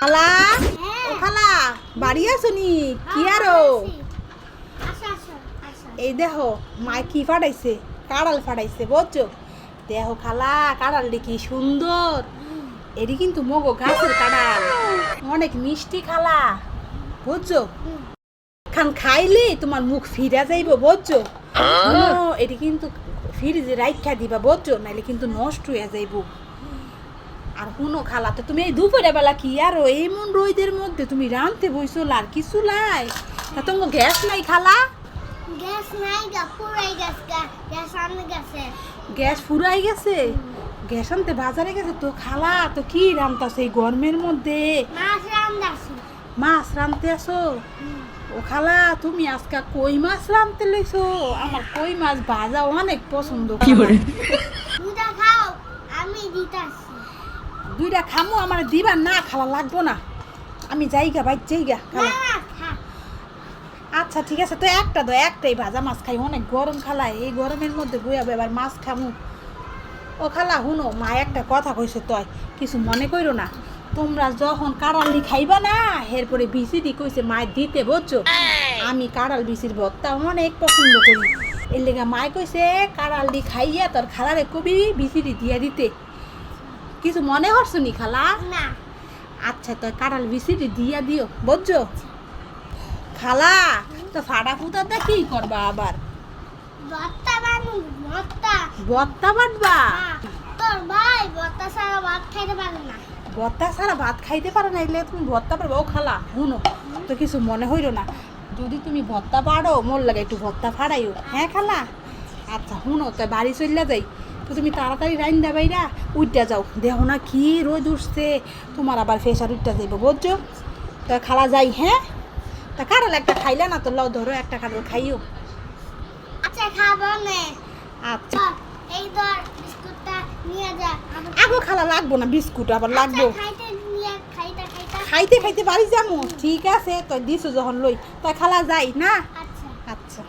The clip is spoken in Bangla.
খালা ও খালা বাড়ি আছো নি? কি আরো এই দেখো মায় কি ফাটাইছে, কাঁড়াল ফাটাইছে বুঝছো? দেখো খালা কাঁড়ালটি কি সুন্দর, এটি কিন্তু মগো গাছের কাঁড়াল, অনেক মিষ্টি খালা বুঝছো? খান খাইলে তোমার মুখ ফিরা যাইব বুঝছো? এটি কিন্তু ফ্রিজে রাইখা দিবা বুঝছো, নাইলে কিন্তু নষ্ট হয়ে যাইব। আর শুনো খালা, তো তুমি এই দুপুরে বেলা কি আরো এমন রোদের মধ্যে তুমি রাঁধতে বইছো, আর কিছু লাই তা তোমার গ্যাস নাই খালা? গ্যাস নাই গা, পুরাই গ্যাস গা, গ্যাস আনতে গেছে। গ্যাস ফুরাই গেছে? গ্যাস আনতে বাজারে গেছে তো খালা, তো কি রান্তাছো এই গরমের মধ্যে? মাছ রান্দাছি। মাছ রাঁধতে আসো? ও খালা তুমি আজকে কই মাছ রাঁধতে লইছো? আমার কই মাছ ভাজা অনেক পছন্দ। কি করে দুটা খাও, আমি দিতাছি। দুইটা খামু, আমার দিবা না খালা? লাগবো না, আমি যাইগা বাইর যাইগা না খালা। না খা। আচ্ছা ঠিক আছে, তো একটা দো, একটাই ভাজা মাছ খাই, অনেক গরম খালা, এই গরমের মধ্যে বইয়া এবার মাছ খামু। ও খালা হুনো, মা একটা কথা কইছে, তয় কিছু মনে কইরো না, তোমরা যখন কাঁড়ালি খাইবা না এরপরে বিচিটি কইছে মায়ের দিতে বুঝছো? আমি কাঁড়াল বিচির ভর্তা অনেক পছন্দ করি, এর লেগা মায় কইছে কাঁড়ালি খাইয়া তোর খালারে কবি বিচিটি দিয়া দিতে। কিছু মনে করছো নি খালা? না। আচ্ছা তো কাঁড়াল বিচিটি দিয়া দিও বুঝছো? খালা তো ফাটা ফুটাতে কি করবা আবার? ভর্তা বানু, ভর্তা। ভর্তা বাটবা? তোর ভাই ভর্তা ছাড়া ভাত খাইতে পারে না। ভর্তা ছাড়া ভাত খাইতে পারো না, এলে তুমি ভর্তা পারবে? ও খালা শুনো, তো কিছু মনে হইল না, যদি তুমি ভর্তা পারো মোর লাগে একটু ভর্তা ফাড়াইও, হ্যাঁ খালা? আচ্ছা শুনো, তো বাড়ি চললা যাই, তো তুমি তাড়াতাড়ি রাইন্দা বাইরা উঠটা যাও, দেখো না কি রোদ উঠছে, তোমার আবার ফেসার উঠটা যাইব বুঝছো? তো খালা যাই, হ্যাঁ? তা কাঁড়াল একটা খাইলে না তো, লও ধরো একটা কাঁড়াল খাইও। আচ্ছা খাবো না। আচ্ছা এই ধর বিস্কুটটা নিয়ে যা। আগো খালা লাগবো না বিস্কুট, আবার লাগবো। আচ্ছা, খাইতে নিয়ে খাইতে খাইতে খাইতে খাইতে বাড়ি যাবো, ঠিক আছে তো দিছো যখন লই, তো খালা যাই না? আচ্ছা। আচ্ছা।